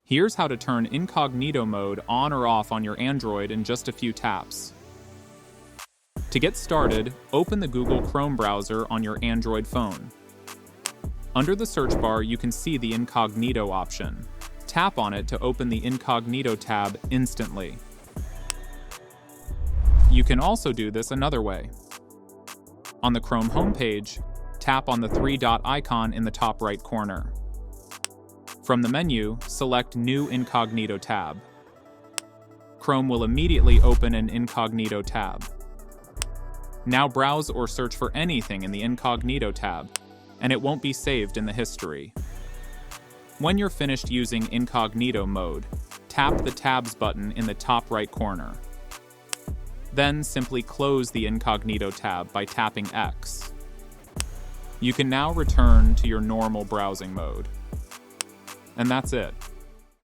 Here's how to turn incognito mode on or off on your Android in just a few taps. To get started, open the Google Chrome browser on your Android phone. Under the search bar, you can see the Incognito option. Tap on it to open the Incognito tab instantly. You can also do this another way. On the Chrome homepage, tap on the three-dot icon in the top right corner. From the menu, select New Incognito tab. Chrome will immediately open an Incognito tab. Now browse or search for anything in the Incognito tab, and it won't be saved in the history. When you're finished using Incognito mode, tap the Tabs button in the top right corner. Then simply close the Incognito tab by tapping X. You can now return to your normal browsing mode. And that's it.